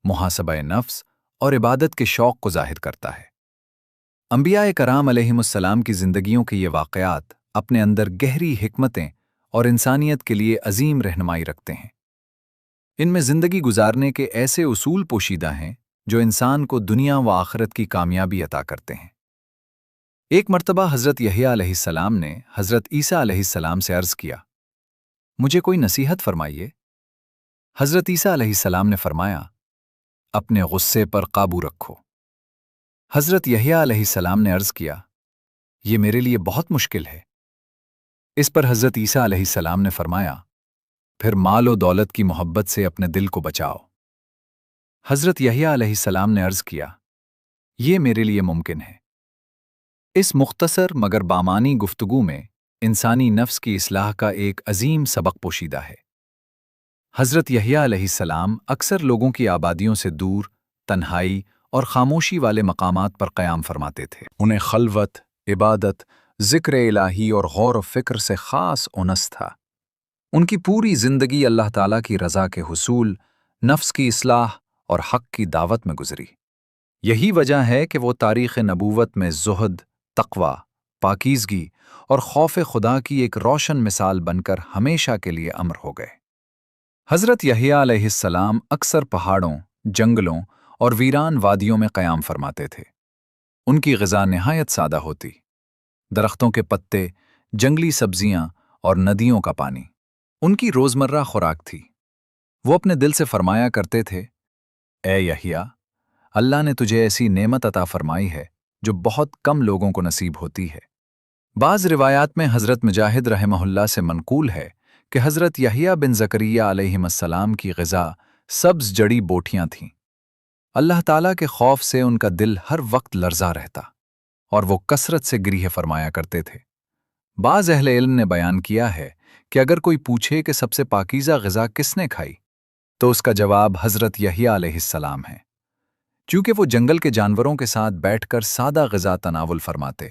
محاسبہ نفس اور عبادت کے شوق کو ظاہر کرتا ہے۔ انبیاء کرام علیہم السلام کی زندگیوں کے یہ واقعات اپنے اندر گہری حکمتیں اور انسانیت کے لیے عظیم رہنمائی رکھتے ہیں۔ ان میں زندگی گزارنے کے ایسے اصول پوشیدہ ہیں جو انسان کو دنیا و آخرت کی کامیابی عطا کرتے ہیں۔ ایک مرتبہ حضرت یحییٰ علیہ السلام نے حضرت عیسیٰ علیہ السلام سے عرض کیا، مجھے کوئی نصیحت فرمائیے۔ حضرت عیسیٰ علیہ السلام نے فرمایا، اپنے غصے پر قابو رکھو۔ حضرت یحییٰ علیہ السلام نے عرض کیا، یہ میرے لیے بہت مشکل ہے۔ اس پر حضرت عیسیٰ علیہ السلام نے فرمایا، پھر مال و دولت کی محبت سے اپنے دل کو بچاؤ۔ حضرت یحییٰ علیہ السلام نے عرض کیا، یہ میرے لیے ممکن ہے۔ اس مختصر مگر بامانی گفتگو میں انسانی نفس کی اصلاح کا ایک عظیم سبق پوشیدہ ہے۔ حضرت یحییٰ علیہ السلام اکثر لوگوں کی آبادیوں سے دور، تنہائی اور خاموشی والے مقامات پر قیام فرماتے تھے۔ انہیں خلوت، عبادت، ذکر الہی اور غور و فکر سے خاص انس تھا۔ ان کی پوری زندگی اللہ تعالیٰ کی رضا کے حصول، نفس کی اصلاح اور حق کی دعوت میں گزری۔ یہی وجہ ہے کہ وہ تاریخ نبوت میں زہد، تقوی، پاکیزگی اور خوف خدا کی ایک روشن مثال بن کر ہمیشہ کے لیے امر ہو گئے۔ حضرت یحییٰ علیہ السلام اکثر پہاڑوں، جنگلوں اور ویران وادیوں میں قیام فرماتے تھے۔ ان کی غذا نہایت سادہ ہوتی، درختوں کے پتے، جنگلی سبزیاں اور ندیوں کا پانی ان کی روزمرہ خوراک تھی۔ وہ اپنے دل سے فرمایا کرتے تھے، اے یحییٰ، اللہ نے تجھے ایسی نعمت عطا فرمائی ہے جو بہت کم لوگوں کو نصیب ہوتی ہے۔ بعض روایات میں حضرت مجاہد رحمہ اللہ سے منقول ہے کہ حضرت یحییٰ بن زکریا علیہ السلام کی غذا سبز جڑی بوٹیاں تھیں۔ اللہ تعالیٰ کے خوف سے ان کا دل ہر وقت لرزا رہتا، اور وہ کثرت سے گریہ فرمایا کرتے تھے۔ بعض اہل علم نے بیان کیا ہے کہ اگر کوئی پوچھے کہ سب سے پاکیزہ غذا کس نے کھائی، تو اس کا جواب حضرت یحییٰ علیہ السلام ہے، چونکہ وہ جنگل کے جانوروں کے ساتھ بیٹھ کر سادہ غذا تناول فرماتے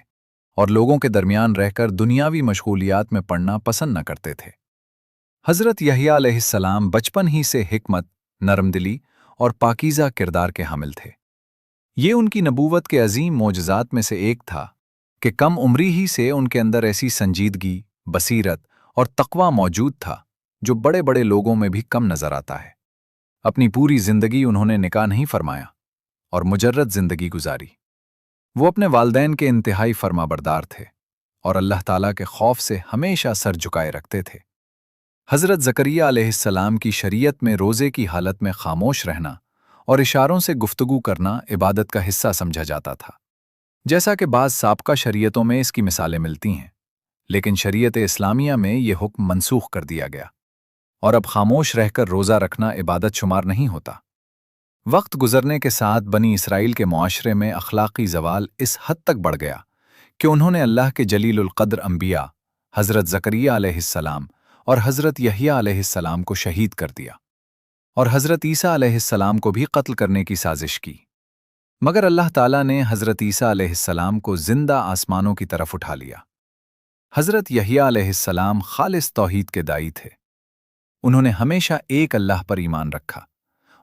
اور لوگوں کے درمیان رہ کر دنیاوی مشغولیات میں پڑنا پسند نہ کرتے تھے۔ حضرت یحییٰ علیہ السلام بچپن ہی سے حکمت، نرم دلی اور پاکیزہ کردار کے حامل تھے۔ یہ ان کی نبوت کے عظیم معجزات میں سے ایک تھا کہ کم عمری ہی سے ان کے اندر ایسی سنجیدگی، بصیرت اور تقوی موجود تھا جو بڑے بڑے لوگوں میں بھی کم نظر آتا ہے۔ اپنی پوری زندگی انہوں نے نکاح نہیں فرمایا اور مجرد زندگی گزاری۔ وہ اپنے والدین کے انتہائی فرما بردار تھے اور اللہ تعالیٰ کے خوف سے ہمیشہ سر جھکائے رکھتے تھے۔ حضرت زکریا علیہ السلام کی شریعت میں روزے کی حالت میں خاموش رہنا اور اشاروں سے گفتگو کرنا عبادت کا حصہ سمجھا جاتا تھا، جیسا کہ بعض سابقہ شریعتوں میں اس کی مثالیں ملتی ہیں، لیکن شریعت اسلامیہ میں یہ حکم منسوخ کر دیا گیا۔ اور اب خاموش رہ کر روزہ رکھنا عبادت شمار نہیں ہوتا۔ وقت گزرنے کے ساتھ بنی اسرائیل کے معاشرے میں اخلاقی زوال اس حد تک بڑھ گیا کہ انہوں نے اللہ کے جلیل القدر انبیاء حضرت زکریا علیہ السلام اور حضرت یحییٰ علیہ السلام کو شہید کر دیا، اور حضرت عیسیٰ علیہ السلام کو بھی قتل کرنے کی سازش کی۔ مگر اللہ تعالیٰ نے حضرت عیسیٰ علیہ السلام کو زندہ آسمانوں کی طرف اٹھا لیا۔ حضرت یحییٰ علیہ السلام خالص توحید کے داعی تھے۔ انہوں نے ہمیشہ ایک اللہ پر ایمان رکھا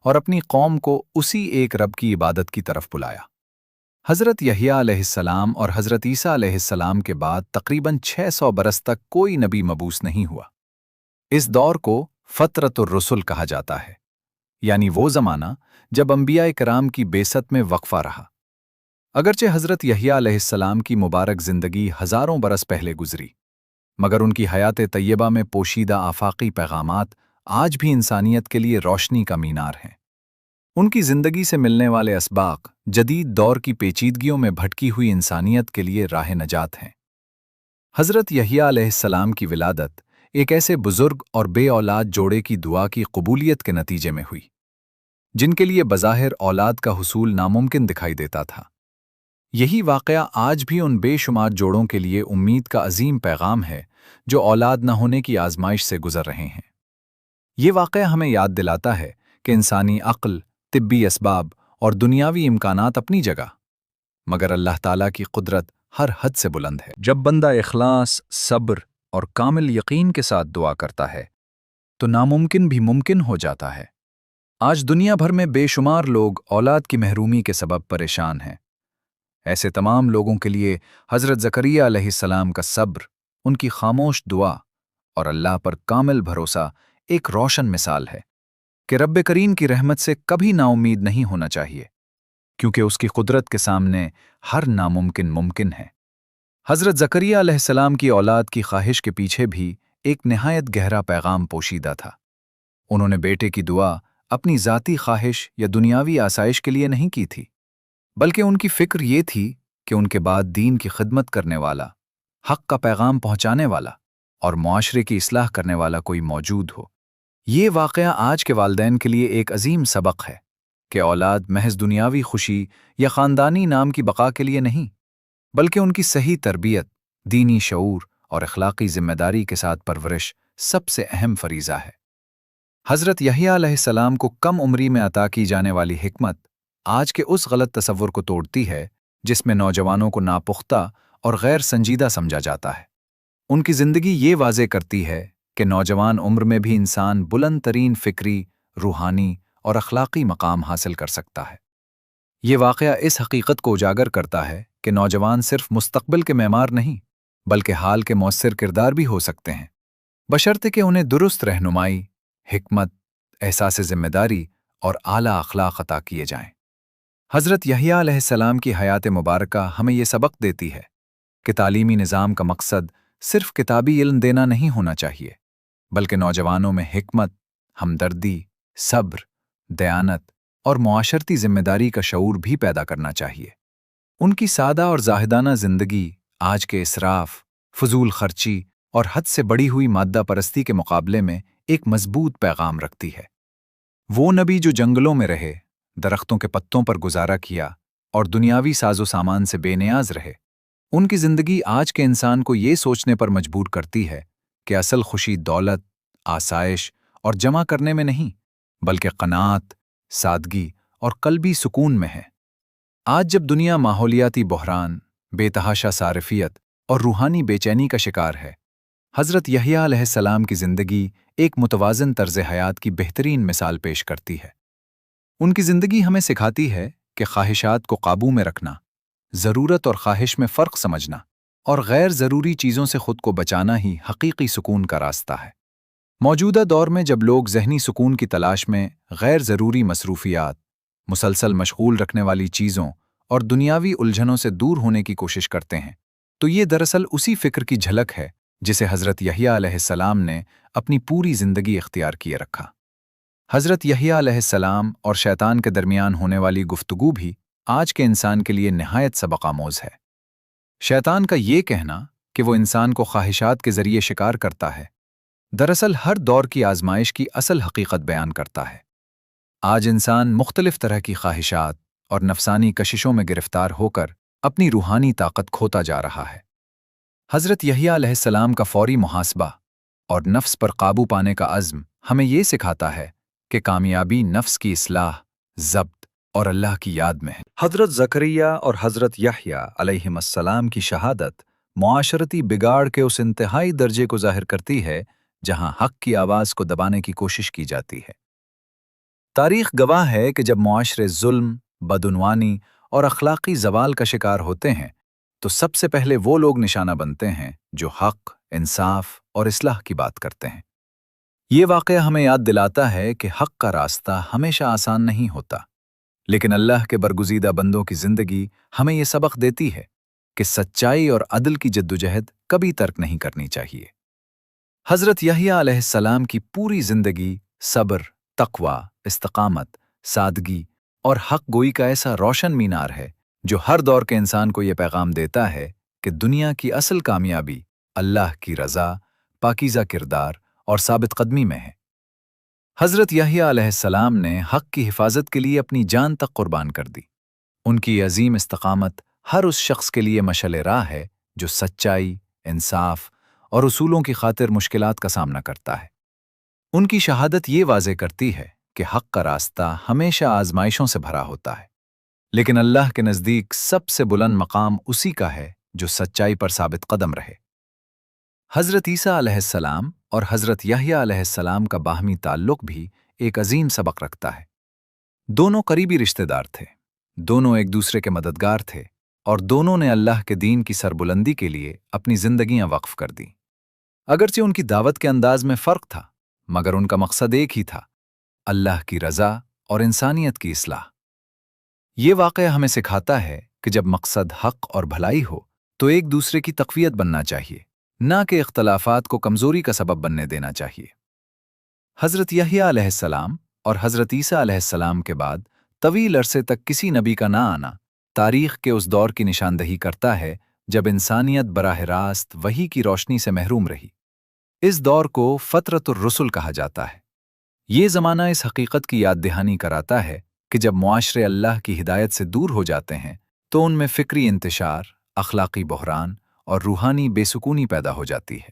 اور اپنی قوم کو اسی ایک رب کی عبادت کی طرف بلایا۔ حضرت یحییٰ علیہ السلام اور حضرت عیسیٰ علیہ السلام کے بعد تقریباً 600 برس تک کوئی نبی مبعوث نہیں ہوا۔ اس دور کو فترۃ الرسل کہا جاتا ہے، یعنی وہ زمانہ جب انبیاء کرام کی بعثت میں وقفہ رہا۔ اگرچہ حضرت یحییٰ علیہ السلام کی مبارک زندگی ہزاروں برس پہلے گزری، مگر ان کی حیات طیبہ میں پوشیدہ آفاقی پیغامات آج بھی انسانیت کے لیے روشنی کا مینار ہیں۔ ان کی زندگی سے ملنے والے اسباق جدید دور کی پیچیدگیوں میں بھٹکی ہوئی انسانیت کے لیے راہ نجات ہیں۔ حضرت یحییٰ علیہ السلام کی ولادت ایک ایسے بزرگ اور بے اولاد جوڑے کی دعا کی قبولیت کے نتیجے میں ہوئی، جن کے لیے بظاہر اولاد کا حصول ناممکن دکھائی دیتا تھا۔ یہی واقعہ آج بھی ان بے شمار جوڑوں کے لیے امید کا عظیم پیغام ہے جو اولاد نہ ہونے کی آزمائش سے گزر رہے ہیں۔ یہ واقعہ ہمیں یاد دلاتا ہے کہ انسانی عقل، طبی اسباب اور دنیاوی امکانات اپنی جگہ، مگر اللہ تعالیٰ کی قدرت ہر حد سے بلند ہے۔ جب بندہ اخلاص، صبر اور کامل یقین کے ساتھ دعا کرتا ہے تو ناممکن بھی ممکن ہو جاتا ہے۔ آج دنیا بھر میں بے شمار لوگ اولاد کی محرومی کے سبب پریشان ہیں۔ ایسے تمام لوگوں کے لیے حضرت زکریا علیہ السلام کا صبر، ان کی خاموش دعا اور اللہ پر کامل بھروسہ ایک روشن مثال ہے کہ رب کریم کی رحمت سے کبھی نا امید نہیں ہونا چاہیے، کیونکہ اس کی قدرت کے سامنے ہر ناممکن ممکن ہے۔ حضرت زکریا علیہ السلام کی اولاد کی خواہش کے پیچھے بھی ایک نہایت گہرا پیغام پوشیدہ تھا۔ انہوں نے بیٹے کی دعا اپنی ذاتی خواہش یا دنیاوی آسائش کے لیے نہیں کی تھی، بلکہ ان کی فکر یہ تھی کہ ان کے بعد دین کی خدمت کرنے والا، حق کا پیغام پہنچانے والا اور معاشرے کی اصلاح کرنے والا کوئی موجود ہو۔ یہ واقعہ آج کے والدین کے لیے ایک عظیم سبق ہے کہ اولاد محض دنیاوی خوشی یا خاندانی نام کی بقا کے لیے نہیں، بلکہ ان کی صحیح تربیت، دینی شعور اور اخلاقی ذمہ داری کے ساتھ پرورش سب سے اہم فریضہ ہے۔ حضرت یحییٰ علیہ السلام کو کم عمری میں عطا کی جانے والی حکمت آج کے اس غلط تصور کو توڑتی ہے جس میں نوجوانوں کو ناپختہ اور غیر سنجیدہ سمجھا جاتا ہے۔ ان کی زندگی یہ واضح کرتی ہے کہ نوجوان عمر میں بھی انسان بلند ترین فکری، روحانی اور اخلاقی مقام حاصل کر سکتا ہے۔ یہ واقعہ اس حقیقت کو اجاگر کرتا ہے کہ نوجوان صرف مستقبل کے معمار نہیں، بلکہ حال کے مؤثر کردار بھی ہو سکتے ہیں، بشرطے کہ انہیں درست رہنمائی، حکمت، احساس ذمہ داری اور اعلیٰ اخلاق عطا کیے جائیں۔ حضرت یحییٰ علیہ السلام کی حیات مبارکہ ہمیں یہ سبق دیتی ہے کہ تعلیمی نظام کا مقصد صرف کتابی علم دینا نہیں ہونا چاہیے، بلکہ نوجوانوں میں حکمت، ہمدردی، صبر، دیانت اور معاشرتی ذمہ داری کا شعور بھی پیدا کرنا چاہیے۔ ان کی سادہ اور زاہدانہ زندگی آج کے اسراف، فضول خرچی اور حد سے بڑھی ہوئی مادہ پرستی کے مقابلے میں ایک مضبوط پیغام رکھتی ہے۔ وہ نبی جو جنگلوں میں رہے، درختوں کے پتوں پر گزارا کیا اور دنیاوی ساز و سامان سے بے نیاز رہے، ان کی زندگی آج کے انسان کو یہ سوچنے پر مجبور کرتی ہے کہ اصل خوشی دولت، آسائش اور جمع کرنے میں نہیں، بلکہ قناعت، سادگی اور قلبی سکون میں ہے۔ آج جب دنیا ماحولیاتی بحران، بے تحاشا صارفیت اور روحانی بے چینی کا شکار ہے، حضرت یحییٰ علیہ السلام کی زندگی ایک متوازن طرز حیات کی بہترین مثال پیش کرتی ہے۔ ان کی زندگی ہمیں سکھاتی ہے کہ خواہشات کو قابو میں رکھنا، ضرورت اور خواہش میں فرق سمجھنا اور غیر ضروری چیزوں سے خود کو بچانا ہی حقیقی سکون کا راستہ ہے۔ موجودہ دور میں جب لوگ ذہنی سکون کی تلاش میں غیر ضروری مصروفیات، مسلسل مشغول رکھنے والی چیزوں اور دنیاوی الجھنوں سے دور ہونے کی کوشش کرتے ہیں، تو یہ دراصل اسی فکر کی جھلک ہے جسے حضرت یحییٰ علیہ السلام نے اپنی پوری زندگی اختیار کیے رکھا۔ حضرت یحییٰ علیہ السلام اور شیطان کے درمیان ہونے والی گفتگو بھی آج کے انسان کے لیے نہایت سبق آموز ہے۔ شیطان کا یہ کہنا کہ وہ انسان کو خواہشات کے ذریعے شکار کرتا ہے، دراصل ہر دور کی آزمائش کی اصل حقیقت بیان کرتا ہے۔ آج انسان مختلف طرح کی خواہشات اور نفسانی کششوں میں گرفتار ہو کر اپنی روحانی طاقت کھوتا جا رہا ہے۔ حضرت یحییٰ علیہ السلام کا فوری محاسبہ اور نفس پر قابو پانے کا عزم ہمیں یہ سکھاتا ہے کہ کامیابی نفس کی اصلاح، ضبط اور اللہ کی یاد میں ہے۔ حضرت زکریہ اور حضرت یحییٰ علیہ السلام کی شہادت معاشرتی بگاڑ کے اس انتہائی درجے کو ظاہر کرتی ہے جہاں حق کی آواز کو دبانے کی کوشش کی جاتی ہے۔ تاریخ گواہ ہے کہ جب معاشرے ظلم، بدعنوانی اور اخلاقی زوال کا شکار ہوتے ہیں تو سب سے پہلے وہ لوگ نشانہ بنتے ہیں جو حق، انصاف اور اصلاح کی بات کرتے ہیں۔ یہ واقعہ ہمیں یاد دلاتا ہے کہ حق کا راستہ ہمیشہ آسان نہیں ہوتا، لیکن اللہ کے برگزیدہ بندوں کی زندگی ہمیں یہ سبق دیتی ہے کہ سچائی اور عدل کی جدوجہد کبھی ترک نہیں کرنی چاہیے۔ حضرت یحییٰ علیہ السلام کی پوری زندگی صبر، تقوی، استقامت، سادگی اور حق گوئی کا ایسا روشن مینار ہے جو ہر دور کے انسان کو یہ پیغام دیتا ہے کہ دنیا کی اصل کامیابی اللہ کی رضا، پاکیزہ کردار اور ثابت قدمی میں ہے۔ حضرت یحییٰ علیہ السلام نے حق کی حفاظت کے لیے اپنی جان تک قربان کر دی۔ ان کی عظیم استقامت ہر اس شخص کے لیے مشعل راہ ہے جو سچائی، انصاف اور اصولوں کی خاطر مشکلات کا سامنا کرتا ہے۔ ان کی شہادت یہ واضح کرتی ہے کہ حق کا راستہ ہمیشہ آزمائشوں سے بھرا ہوتا ہے، لیکن اللہ کے نزدیک سب سے بلند مقام اسی کا ہے جو سچائی پر ثابت قدم رہے۔ حضرت عیسیٰ علیہ السلام اور حضرت یحییٰ علیہ السلام کا باہمی تعلق بھی ایک عظیم سبق رکھتا ہے۔ دونوں قریبی رشتہ دار تھے، دونوں ایک دوسرے کے مددگار تھے اور دونوں نے اللہ کے دین کی سربلندی کے لیے اپنی زندگیاں وقف کر دیں۔ اگرچہ ان کی دعوت کے انداز میں فرق تھا، مگر ان کا مقصد ایک ہی تھا: اللہ کی رضا اور انسانیت کی اصلاح۔ یہ واقعہ ہمیں سکھاتا ہے کہ جب مقصد حق اور بھلائی ہو تو ایک دوسرے کی تقویت بننا چاہیے، نہ کہ اختلافات کو کمزوری کا سبب بننے دینا چاہیے۔ حضرت یحییٰ علیہ السلام اور حضرت عیسیٰ علیہ السلام کے بعد طویل عرصے تک کسی نبی کا نہ آنا تاریخ کے اس دور کی نشاندہی کرتا ہے جب انسانیت براہ راست وحی کی روشنی سے محروم رہی۔ اس دور کو فترۃ الرسل کہا جاتا ہے۔ یہ زمانہ اس حقیقت کی یاد دہانی کراتا ہے کہ جب معاشرے اللہ کی ہدایت سے دور ہو جاتے ہیں تو ان میں فکری انتشار، اخلاقی بحران اور روحانی بے سکونی پیدا ہو جاتی ہے۔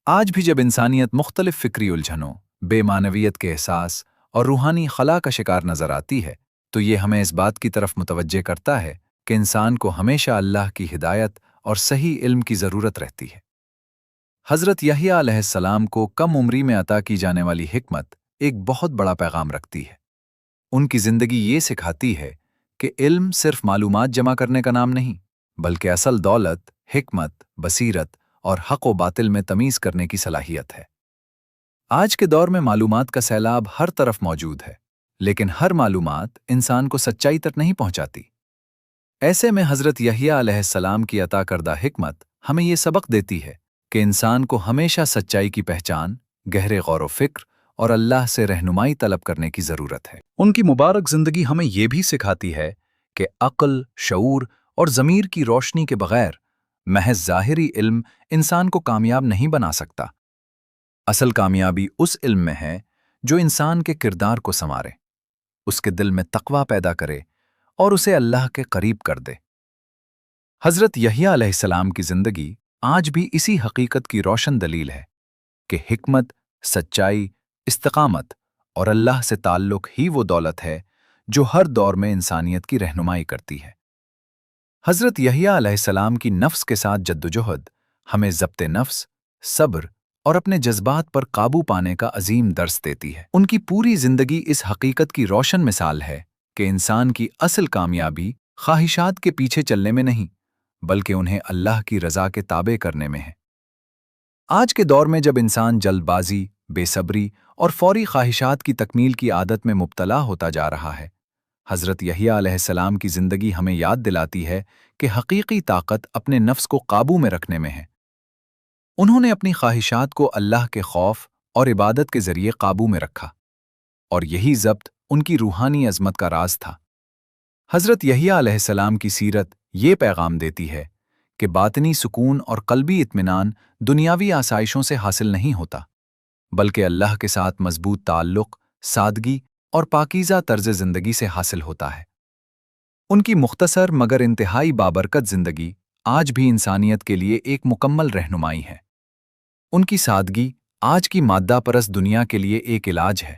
آج بھی جب انسانیت مختلف فکری الجھنوں، بے معنویت کے احساس اور روحانی خلا کا شکار نظر آتی ہے تو یہ ہمیں اس بات کی طرف متوجہ کرتا ہے کہ انسان کو ہمیشہ اللہ کی ہدایت اور صحیح علم کی ضرورت رہتی ہے۔ حضرت یحییٰ علیہ السلام کو کم عمری میں عطا کی جانے والی حکمت ایک بہت بڑا پیغام رکھتی ہے۔ ان کی زندگی یہ سکھاتی ہے کہ علم صرف معلومات جمع کرنے کا نام نہیں، بلکہ اصل دولت، حکمت، بصیرت اور حق و باطل میں تمیز کرنے کی صلاحیت ہے۔ آج کے دور میں معلومات کا سیلاب ہر طرف موجود ہے، لیکن ہر معلومات انسان کو سچائی تک نہیں پہنچاتی۔ ایسے میں حضرت یحییٰ علیہ السلام کی عطا کردہ حکمت ہمیں یہ سبق دیتی ہے کہ انسان کو ہمیشہ سچائی کی پہچان، گہرے غور و فکر اور اللہ سے رہنمائی طلب کرنے کی ضرورت ہے۔ ان کی مبارک زندگی ہمیں یہ بھی سکھاتی ہے کہ عقل، شعور اور ضمیر کی روشنی کے بغیر محض ظاہری علم انسان کو کامیاب نہیں بنا سکتا۔ اصل کامیابی اس علم میں ہے جو انسان کے کردار کو سنوارے، اس کے دل میں تقویٰ پیدا کرے اور اسے اللہ کے قریب کر دے۔ حضرت یحییٰ علیہ السلام کی زندگی آج بھی اسی حقیقت کی روشن دلیل ہے کہ حکمت، سچائی، استقامت اور اللہ سے تعلق ہی وہ دولت ہے جو ہر دور میں انسانیت کی رہنمائی کرتی ہے۔ حضرت یحییٰ علیہ السلام کی نفس کے ساتھ جدوجہد ہمیں ضبط نفس، صبر اور اپنے جذبات پر قابو پانے کا عظیم درس دیتی ہے۔ ان کی پوری زندگی اس حقیقت کی روشن مثال ہے کہ انسان کی اصل کامیابی خواہشات کے پیچھے چلنے میں نہیں، بلکہ انہیں اللہ کی رضا کے تابع کرنے میں ہے۔ آج کے دور میں جب انسان جلد بازی، بے صبری اور فوری خواہشات کی تکمیل کی عادت میں مبتلا ہوتا جا رہا ہے، حضرت یحییٰ علیہ السلام کی زندگی ہمیں یاد دلاتی ہے کہ حقیقی طاقت اپنے نفس کو قابو میں رکھنے میں ہے۔ انہوں نے اپنی خواہشات کو اللہ کے خوف اور عبادت کے ذریعے قابو میں رکھا، اور یہی ضبط ان کی روحانی عظمت کا راز تھا۔ حضرت یحییٰ علیہ السلام کی سیرت یہ پیغام دیتی ہے کہ باطنی سکون اور قلبی اطمینان دنیاوی آسائشوں سے حاصل نہیں ہوتا، بلکہ اللہ کے ساتھ مضبوط تعلق، سادگی اور پاکیزہ طرز زندگی سے حاصل ہوتا ہے۔ ان کی مختصر مگر انتہائی بابرکت زندگی آج بھی انسانیت کے لیے ایک مکمل رہنمائی ہے۔ ان کی سادگی آج کی مادہ پرست دنیا کے لیے ایک علاج ہے۔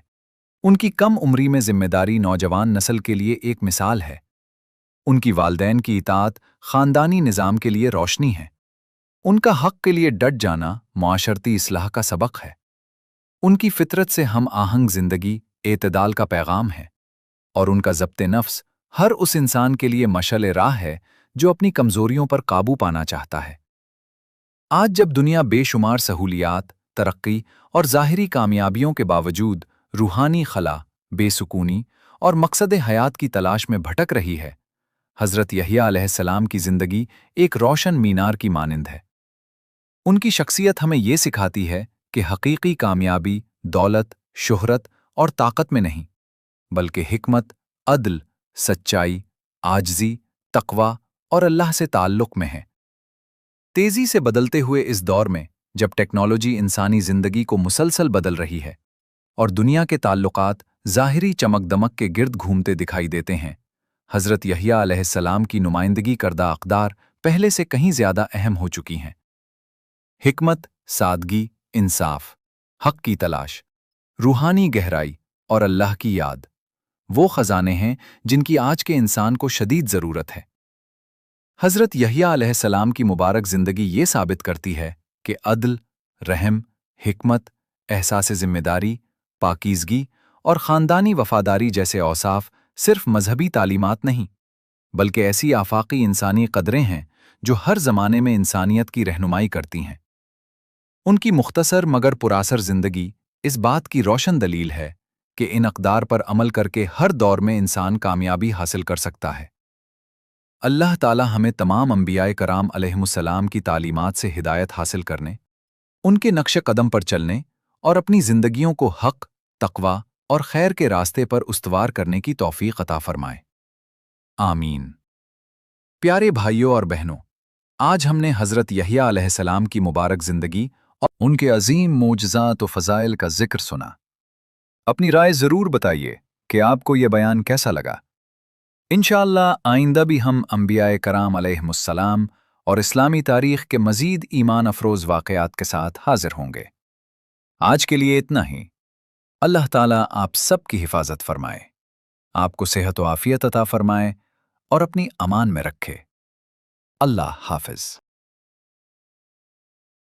ان کی کم عمری میں ذمہ داری نوجوان نسل کے لیے ایک مثال ہے۔ ان کی والدین کی اطاعت خاندانی نظام کے لیے روشنی ہے۔ ان کا حق کے لیے ڈٹ جانا معاشرتی اصلاح کا سبق ہے۔ ان کی فطرت سے ہم آہنگ زندگی اعتدال کا پیغام ہے، اور ان کا ضبط نفس ہر اس انسان کے لیے مشعل راہ ہے جو اپنی کمزوریوں پر قابو پانا چاہتا ہے۔ آج جب دنیا بے شمار سہولیات، ترقی اور ظاہری کامیابیوں کے باوجود روحانی خلا، بے سکونی اور مقصد حیات کی تلاش میں بھٹک رہی ہے، حضرت یحییٰ علیہ السلام کی زندگی ایک روشن مینار کی مانند ہے۔ ان کی شخصیت ہمیں یہ سکھاتی ہے کہ حقیقی کامیابی دولت، شہرت اور طاقت میں نہیں، بلکہ حکمت، عدل، سچائی، عاجزی، تقوی اور اللہ سے تعلق میں ہے۔ تیزی سے بدلتے ہوئے اس دور میں، جب ٹیکنالوجی انسانی زندگی کو مسلسل بدل رہی ہے اور دنیا کے تعلقات ظاہری چمک دمک کے گرد گھومتے دکھائی دیتے ہیں، حضرت یحییٰ علیہ السلام کی نمائندگی کردہ اقدار پہلے سے کہیں زیادہ اہم ہو چکی ہیں۔ حکمت، سادگی، انصاف، حق کی تلاش، روحانی گہرائی اور اللہ کی یاد، وہ خزانے ہیں جن کی آج کے انسان کو شدید ضرورت ہے۔ حضرت یحییٰ علیہ السلام کی مبارک زندگی یہ ثابت کرتی ہے کہ عدل، رحم، حکمت، احساس ذمہ داری، پاکیزگی اور خاندانی وفاداری جیسے اوصاف صرف مذہبی تعلیمات نہیں، بلکہ ایسی آفاقی انسانی قدریں ہیں جو ہر زمانے میں انسانیت کی رہنمائی کرتی ہیں۔ ان کی مختصر مگر پراثر زندگی اس بات کی روشن دلیل ہے کہ ان اقدار پر عمل کر کے ہر دور میں انسان کامیابی حاصل کر سکتا ہے۔ اللہ تعالی ہمیں تمام انبیاء کرام علیہم السلام کی تعلیمات سے ہدایت حاصل کرنے، ان کے نقش قدم پر چلنے اور اپنی زندگیوں کو حق، تقوی اور خیر کے راستے پر استوار کرنے کی توفیق عطا فرمائے۔ آمین۔ پیارے بھائیوں اور بہنوں، آج ہم نے حضرت یحییٰ علیہ السلام کی مبارک زندگی اور ان کے عظیم معجزات و فضائل کا ذکر سنا۔ اپنی رائے ضرور بتائیے کہ آپ کو یہ بیان کیسا لگا۔ انشاءاللہ آئندہ بھی ہم انبیاء کرام علیہم السلام اور اسلامی تاریخ کے مزید ایمان افروز واقعات کے ساتھ حاضر ہوں گے۔ آج کے لیے اتنا ہی۔ اللہ تعالیٰ آپ سب کی حفاظت فرمائے، آپ کو صحت و عافیت عطا فرمائے اور اپنی امان میں رکھے۔ اللہ حافظ۔